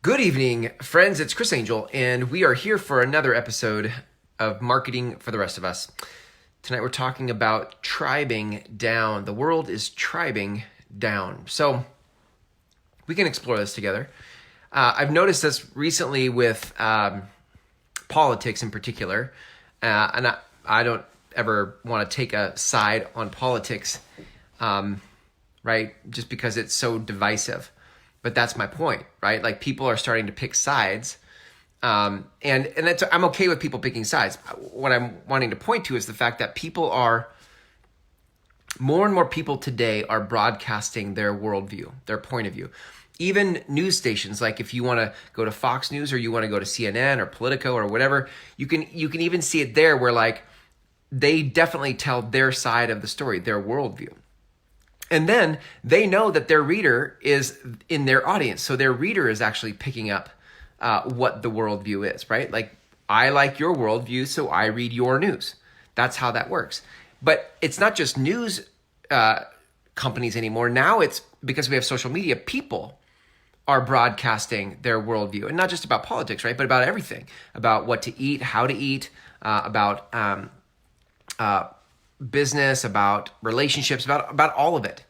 Good evening, friends. It's Chris Angel, and we are here for another episode of Marketing for the Rest of Us. Tonight we're talking about tribing down. The world is tribing down. So we can explore this together. I've noticed this recently with politics in particular, and I don't ever want to take a side on politics, right? Just because it's so divisive. But that's my point, right? Like people are starting to pick sides, and that's, I'm okay with people picking sides. What I'm wanting to point to is the fact that more and more people today are broadcasting their worldview, their point of view. Even news stations, like if you want to go to Fox News or you want to go to CNN or Politico or whatever, you can even see it there where like they definitely tell their side of the story, their worldview. And then they know that their reader is in their audience. So their reader is actually picking up what the worldview is, right? Like, I like your worldview, so I read your news. That's how that works. But it's not just news companies anymore. Now it's because we have social media, people are broadcasting their worldview. And not just about politics, right? But about everything. About what to eat, how to eat, about business, about relationships, about all of it.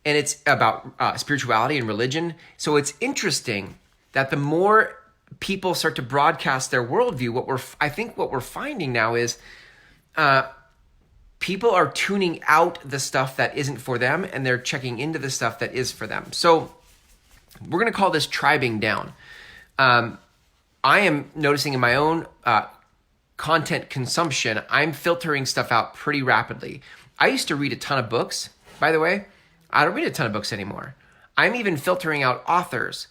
And it's about spirituality and religion. So it's interesting that the more people start to broadcast their worldview, I think what we're finding now is people are tuning out the stuff that isn't for them, and they're checking into the stuff that is for them. So we're going to call this tribing down. I am noticing in my own content consumption, I'm filtering stuff out pretty rapidly. I used to read a ton of books, by the way. I don't read a ton of books anymore. I'm even filtering out authors.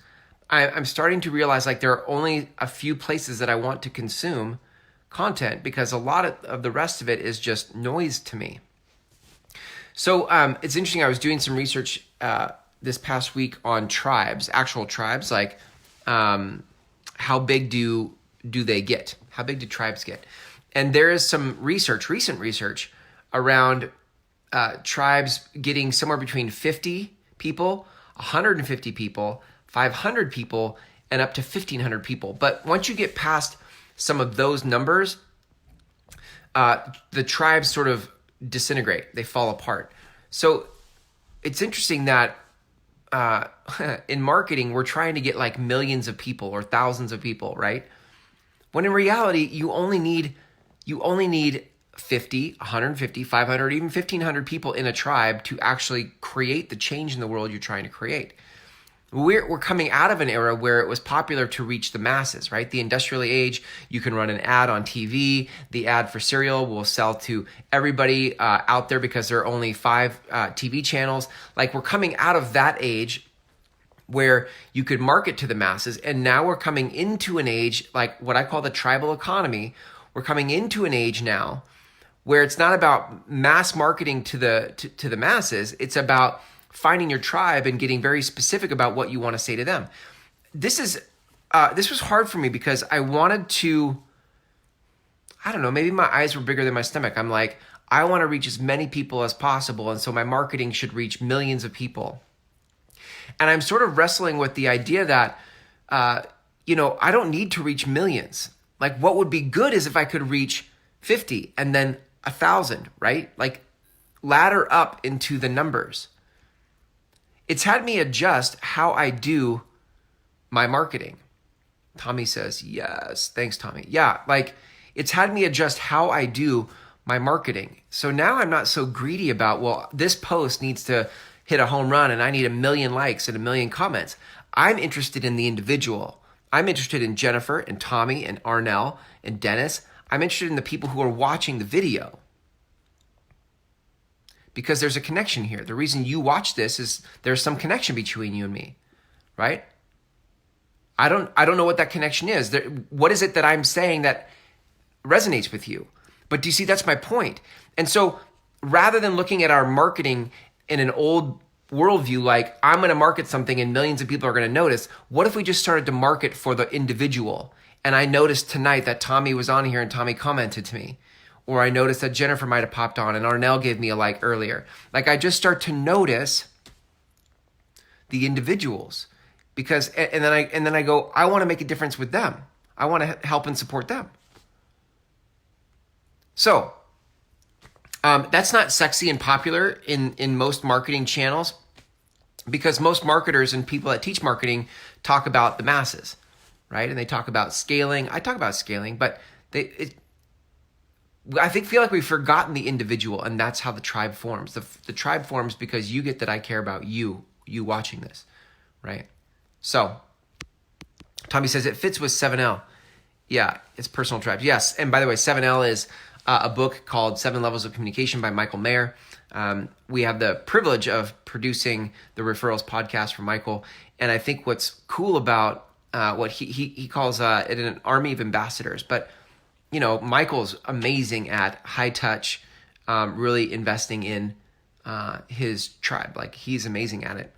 I'm starting to realize like there are only a few places that I want to consume content because a lot of the rest of it is just noise to me. So it's interesting. I was doing some research this past week on tribes, actual tribes, like how big do they get? How big do tribes get? And there is some recent research around tribes getting somewhere between 50 people, 150 people, 500 people, and up to 1,500 people. But once you get past some of those numbers, the tribes sort of disintegrate. They fall apart. So it's interesting that in marketing, we're trying to get like millions of people or thousands of people, right? When in reality, you only need 50, 150, 500, even 1,500 people in a tribe to actually create the change in the world you're trying to create. We're coming out of an era where it was popular to reach the masses, right? The industrial age, you can run an ad on TV. The ad for cereal will sell to everybody out there because there are only 5 TV channels. Like we're coming out of that age where you could market to the masses. And now we're coming into an age, like what I call the tribal economy. We're coming into an age now where it's not about mass marketing to the masses. It's about finding your tribe and getting very specific about what you want to say to them. This was hard for me because I wanted to, I don't know, maybe my eyes were bigger than my stomach. I'm like, I want to reach as many people as possible. And so my marketing should reach millions of people. And I'm sort of wrestling with the idea that, I don't need to reach millions. Like what would be good is if I could reach 50 and then 1,000, right? Like ladder up into the numbers. It's had me adjust how I do my marketing. Tommy says, yes. Thanks, Tommy. Yeah, like it's had me adjust how I do my marketing. So now I'm not so greedy about, well, this post needs to hit a home run and I need 1 million likes and 1 million comments. I'm interested in the individual. I'm interested in Jennifer and Tommy and Arnell and Dennis. I'm interested in the people who are watching the video. Because there's a connection here. The reason you watch this is there's some connection between you and me, right? I don't know what that connection is. What is it that I'm saying that resonates with you? But do you see, that's my point. And so rather than looking at our marketing in an old worldview, like I'm going to market something and millions of people are going to notice, what if we just started to market for the individual? And I noticed tonight that Tommy was on here and Tommy commented to me. Or I noticed that Jennifer might have popped on and Arnell gave me a like earlier. Like I just start to notice the individuals. because, and then I go, I want to make a difference with them. I want to help and support them. So that's not sexy and popular in most marketing channels, because most marketers and people that teach marketing talk about the masses, right? And they talk about scaling. I talk about scaling, but I feel like we've forgotten the individual, and that's how the tribe forms. The tribe forms because you get that I care about you watching this, right? So Tommy says it fits with 7L. Yeah, it's personal tribes. Yes, and by the way, 7L is a book called 7 Levels of Communication by Michael Mayer. We have the privilege of producing the Referrals podcast for Michael, and I think what's cool about what he calls it an army of ambassadors. But Michael's amazing at high touch, really investing in his tribe. Like, he's amazing at it.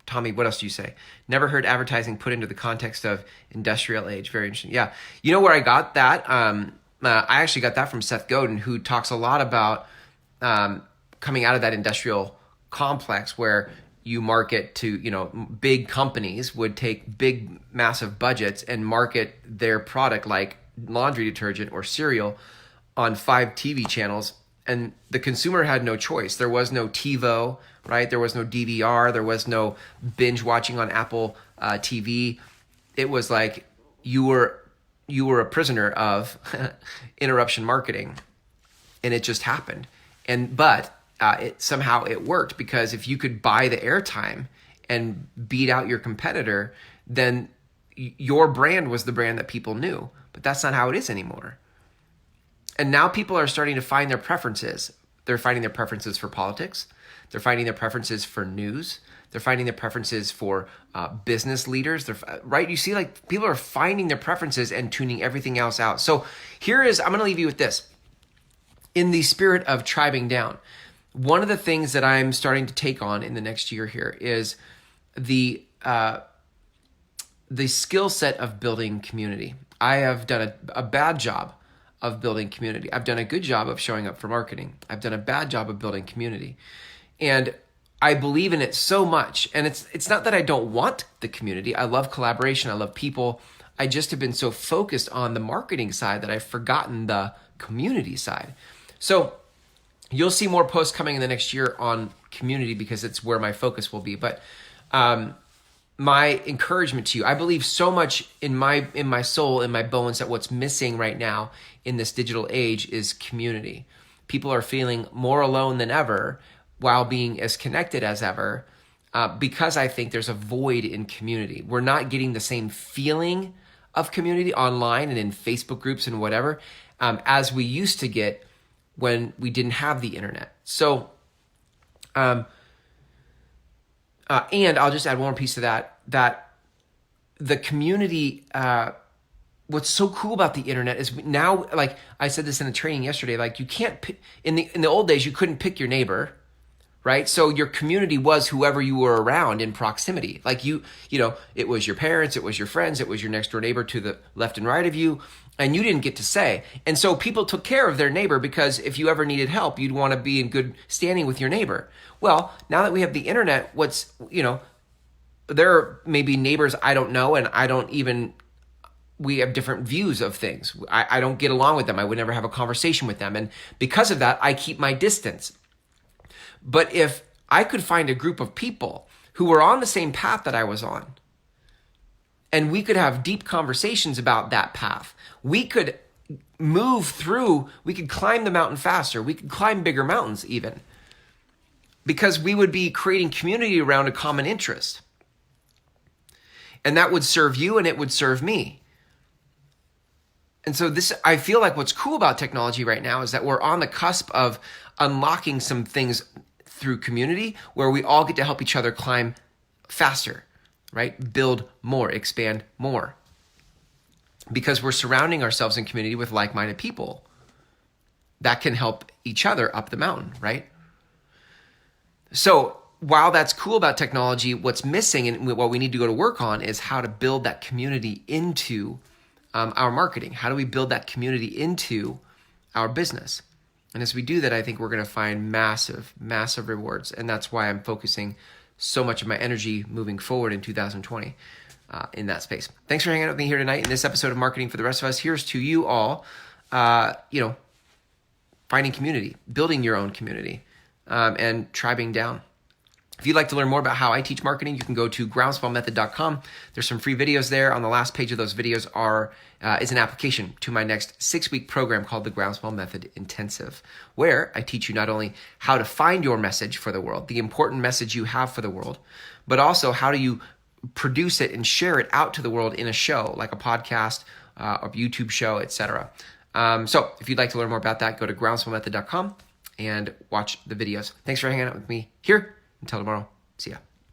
Tommy, what else do you say? Never heard advertising put into the context of industrial age. Very interesting. Yeah. You know where I got that? I actually got that from Seth Godin, who talks a lot about coming out of that industrial complex where you market to, big companies would take big, massive budgets and market their product like laundry detergent or cereal on 5 TV channels. And the consumer had no choice. There was no TiVo, right? There was no DVR. There was no binge watching on Apple TV. It was like you were a prisoner of interruption marketing, and it just happened. But it somehow worked, because if you could buy the airtime and beat out your competitor, then your brand was the brand that people knew. But that's not how it is anymore. And now people are starting to find their preferences. They're finding their preferences for politics. They're finding their preferences for news. They're finding their preferences for business leaders. Right? You see, like, people are finding their preferences and tuning everything else out. So I'm going to leave you with this. In the spirit of tribing down, one of the things that I'm starting to take on in the next year here is the skill set of building community. I have done a bad job of building community. I've done a good job of showing up for marketing. I've done a bad job of building community. And I believe in it so much. And it's not that I don't want the community. I love collaboration. I love people. I just have been so focused on the marketing side that I've forgotten the community side. So you'll see more posts coming in the next year on community, because it's where my focus will be. But my encouragement to you, I believe so much in my soul, in my bones, that what's missing right now in this digital age is community. People are feeling more alone than ever while being as connected as ever, because I think there's a void in community. We're not getting the same feeling of community online and in Facebook groups and whatever as we used to get when we didn't have the internet. So, and I'll just add one more piece to that the community, what's so cool about the internet is now, like I said this in a training yesterday, like you can't pick, in the old days, you couldn't pick your neighbor, right? So your community was whoever you were around in proximity. Like it was your parents, it was your friends, it was your next door neighbor to the left and right of you, and you didn't get to say. And so people took care of their neighbor, because if you ever needed help, you'd want to be in good standing with your neighbor. Well, now that we have the internet, there are maybe neighbors I don't know, and we have different views of things. I don't get along with them. I would never have a conversation with them. And because of that, I keep my distance. But if I could find a group of people who were on the same path that I was on, and we could have deep conversations about that path, we could move through, we could climb the mountain faster, we could climb bigger mountains even, because we would be creating community around a common interest. And that would serve you, and it would serve me. And so I feel like what's cool about technology right now is that we're on the cusp of unlocking some things through community where we all get to help each other climb faster, right? Build more, expand more. Because we're surrounding ourselves in community with like-minded people that can help each other up the mountain, right? So while that's cool about technology, what's missing and what we need to go to work on is how to build that community into our marketing. How do we build that community into our business? And as we do that, I think we're going to find massive, massive rewards. And that's why I'm focusing so much of my energy moving forward in 2020 in that space. Thanks for hanging out with me here tonight in this episode of Marketing for the Rest of Us. Here's to you all, finding community, building your own community, and tribing down. If you'd like to learn more about how I teach marketing, you can go to groundswellmethod.com. There's some free videos there. On the last page of those videos is an application to my next 6-week program called the Groundswell Method Intensive, where I teach you not only how to find your message for the world, the important message you have for the world, but also how do you produce it and share it out to the world in a show, like a podcast, a YouTube show, etc. So if you'd like to learn more about that, go to groundswellmethod.com and watch the videos. Thanks for hanging out with me here. Until tomorrow, see ya.